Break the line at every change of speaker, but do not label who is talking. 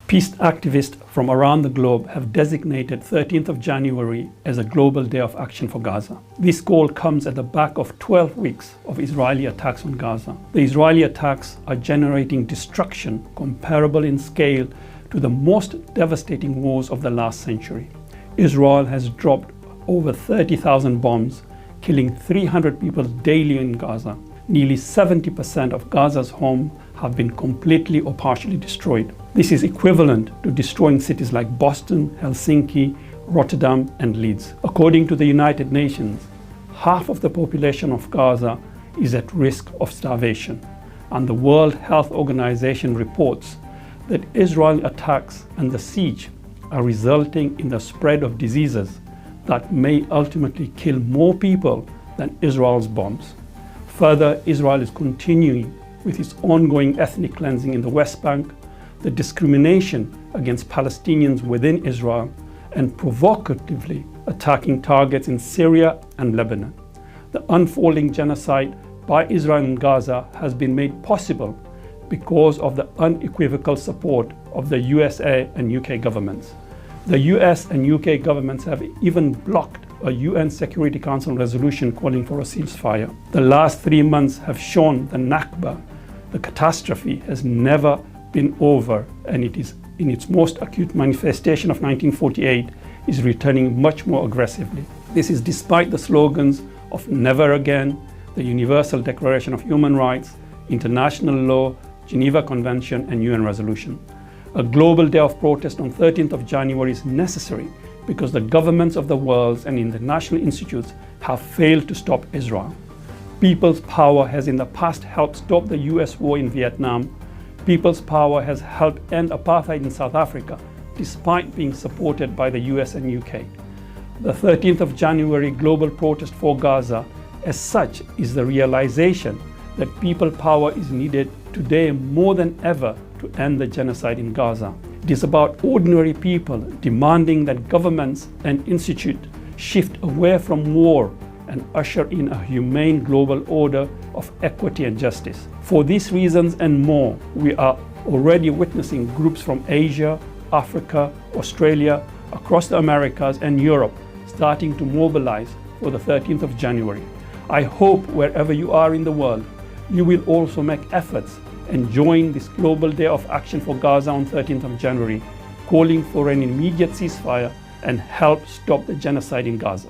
Peace activists from around the globe have designated 13th of January as a global day of action for Gaza. This call comes at the back of 12 weeks of Israeli attacks on Gaza. The Israeli attacks are generating destruction comparable in scale to the most devastating wars of the last century. Israel has dropped over 30,000 bombs, killing 300 people daily in Gaza. Nearly 70% of Gaza's homes have been completely or partially destroyed. This is equivalent to destroying cities like Boston, Helsinki, Rotterdam, and Leeds. According to the United Nations, half of the population of Gaza is at risk of starvation, and the World Health Organization reports that Israeli attacks and the siege are resulting in the spread of diseases that may ultimately kill more people than Israel's bombs. Further, Israel is continuing with its ongoing ethnic cleansing in the West Bank, the discrimination against Palestinians within Israel, and provocatively attacking targets in Syria and Lebanon. The unfolding genocide by Israel in Gaza has been made possible because of the unequivocal support of the USA and UK governments. The US and UK governments have even blocked a UN Security Council resolution calling for a ceasefire. The last 3 months have shown the Nakba, the catastrophe, has never been over, and it is in its most acute manifestation of 1948 is returning much more aggressively. This is despite the slogans of never again, the Universal Declaration of Human Rights, international law, Geneva Convention, and UN resolution. A global day of protest on 13th of January is necessary because the governments of the world and international institutes have failed to stop Israel. People's power has in the past helped stop the US war in Vietnam. People's power has helped end apartheid in South Africa, despite being supported by the US and UK. The 13th of January global protest for Gaza, as such, is the realization that people power is needed today more than ever to end the genocide in Gaza. It is about ordinary people demanding that governments and institutes shift away from war and usher in a humane global order of equity and justice. For these reasons and more, we are already witnessing groups from Asia, Africa, Australia, across the Americas and Europe starting to mobilize for the 13th of January. I hope wherever you are in the world, you will also make efforts and join this global day of action for Gaza on 13th of January, calling for an immediate ceasefire and help stop the genocide in Gaza.